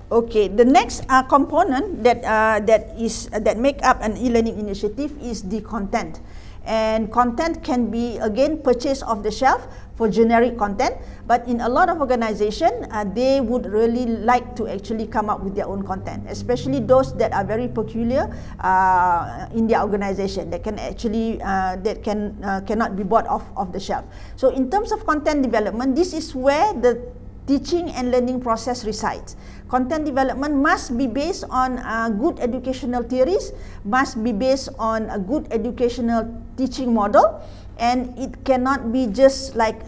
Okay, the next component that make up an e-learning initiative is the content, and content can be again purchased off the shelf for generic content. But in a lot of organizations, they would really like to actually come up with their own content, especially those that are very peculiar in their organization that can actually cannot be bought off the shelf. So in terms of content development, this is where the teaching and learning process resides. Content development must be based on good educational theories, must be based on a good educational teaching model, and it cannot be just like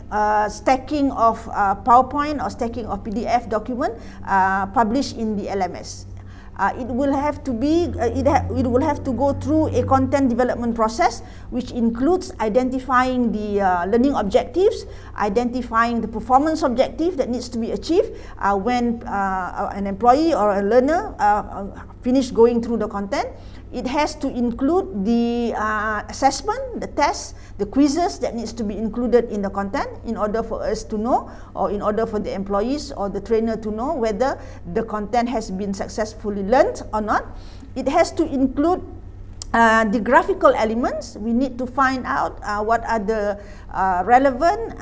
stacking of PowerPoint or stacking of PDF document published in the LMS. It will have to be it will have to go through a content development process, which includes identifying the learning objectives, identifying the performance objective that needs to be achieved when an employee or a learner finish going through the content. It has to include the assessment, the tests, the quizzes that needs to be included in the content in order for us to know, or in order for the employees or the trainer to know whether the content has been successfully learned or not. It has to include the graphical elements. We need to find out what are the relevant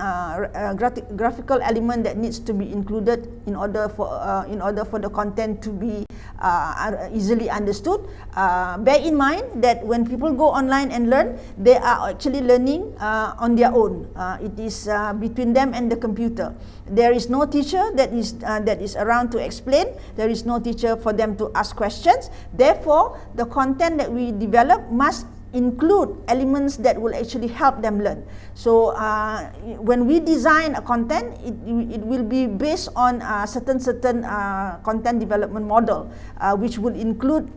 graphical element that needs to be included in order for the content to be easily understood. Bear in mind that when people go online and learn, they are actually learning on their own. It is between them and the computer. There is no teacher that is around to explain. There is no teacher for them to ask questions. Therefore, the content that we develop must include elements that will actually help them learn. So when we design a content, it will be based on certain content development model, which will include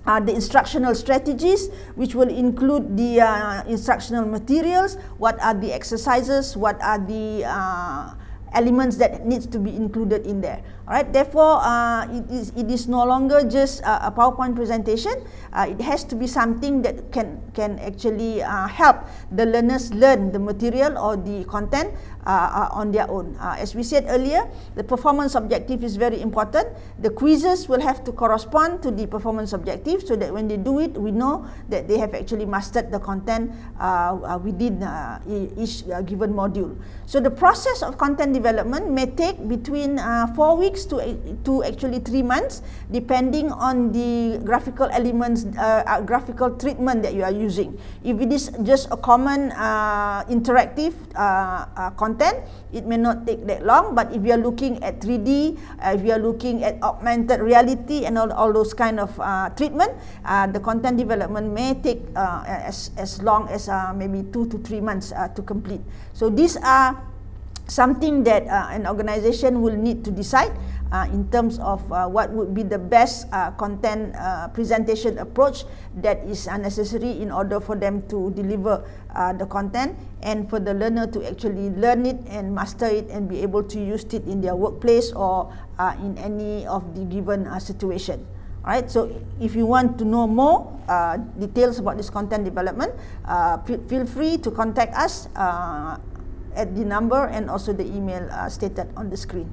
the instructional strategies, which will include the instructional materials, what are the exercises, what are the elements that needs to be included in there. Alright, therefore it is no longer just a PowerPoint presentation. It has to be something that can actually help the learners learn the material or the content on their own. As we said earlier, the performance objective is very important. The quizzes will have to correspond to the performance objective, so that when they do it, we know that they have actually mastered the content within each given module. So the process of content development may take between 4 weeks to actually 3 months, depending on the graphical elements, graphical treatment that you are using. If it is just a common interactive content, it may not take that long. But if you are looking at 3D, if you are looking at augmented reality and all those kind of treatment, the content development may take as long as maybe 2 to 3 months to complete. So these are something that an organization will need to decide in terms of what would be the best content presentation approach that is necessary in order for them to deliver the content, and for the learner to actually learn it and master it and be able to use it in their workplace or in any of the given situation. Alright, so if you want to know more details about this content development, feel free to contact us at the number and also the email stated on the screen.